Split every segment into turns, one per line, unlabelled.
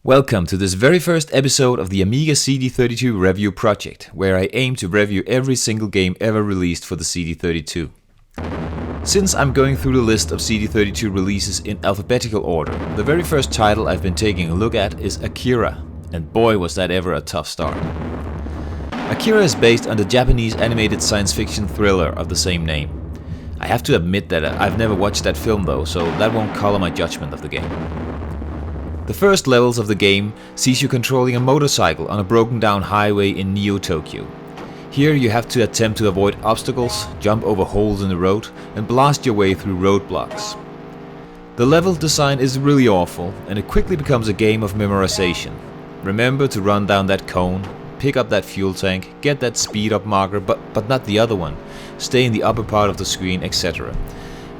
Welcome to this very first episode of the Amiga CD32 review project, where I aim to review every single game ever released for the CD32. Since I'm going through the list of CD32 releases in alphabetical order, the very first title I've been taking a look at is Akira, and boy was that ever a tough start. Akira is based on the Japanese animated science fiction thriller of the same name. I have to admit that I've never watched that film though, so that won't color my judgment of the game. The first levels of the game sees you controlling a motorcycle on a broken down highway in Neo-Tokyo. Here you have to attempt to avoid obstacles, jump over holes in the road, and blast your way through roadblocks. The level design is really awful, and it quickly becomes a game of memorization. Remember to run down that cone, pick up that fuel tank, get that speed up marker, but not the other one, stay in the upper part of the screen, etc.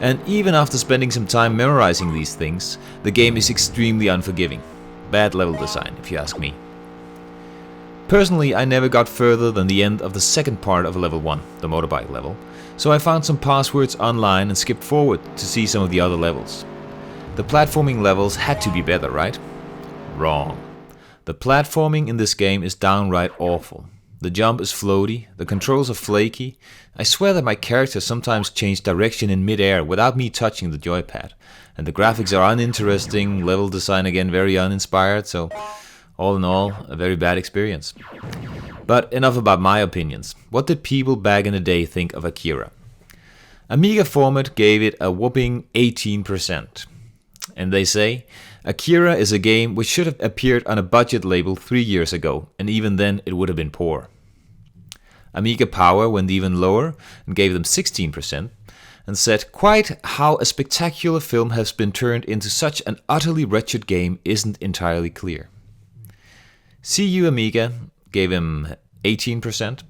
And even after spending some time memorizing these things, the game is extremely unforgiving. Bad level design, if you ask me. Personally, I never got further than the end of the second part of level 1, the motorbike level, so I found some passwords online and skipped forward to see some of the other levels. The platforming levels had to be better, right? Wrong. The platforming in this game is downright awful. The jump is floaty, the controls are flaky. I swear that my characters sometimes change direction in mid-air without me touching the joypad. And the graphics are uninteresting, level design again very uninspired, so all in all, a very bad experience. But enough about my opinions. What did people back in the day think of Akira? Amiga Format gave it a whopping 18%. And they say, Akira is a game which should have appeared on a budget label 3 years ago, and even then it would have been poor. Amiga Power went even lower and gave them 16%, and said quite how a spectacular film has been turned into such an utterly wretched game isn't entirely clear. CU Amiga gave him 18%,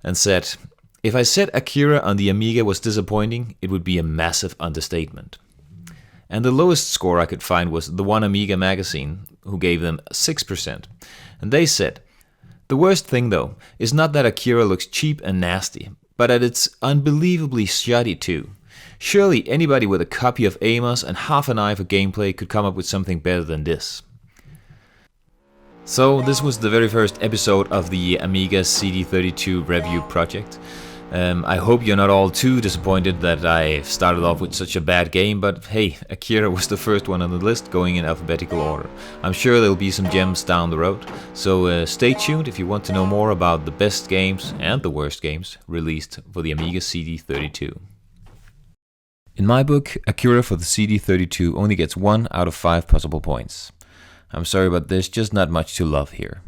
and said, if I said Akira on the Amiga was disappointing, it would be a massive understatement. And the lowest score I could find was the One Amiga magazine, who gave them 6%. And they said, the worst thing though is not that Akira looks cheap and nasty, but that it's unbelievably shoddy too. Surely anybody with a copy of Amos and half an eye for gameplay could come up with something better than this. So this was the very first episode of the Amiga CD32 review project. I hope you're not all too disappointed that I started off with such a bad game, but hey, Akira was the first one on the list going in alphabetical order. I'm sure there'll be some gems down the road, so stay tuned if you want to know more about the best games and the worst games released for the Amiga CD32. In my book, Akira for the CD32 only gets 1 out of 5 possible points. I'm sorry, but there's just not much to love here.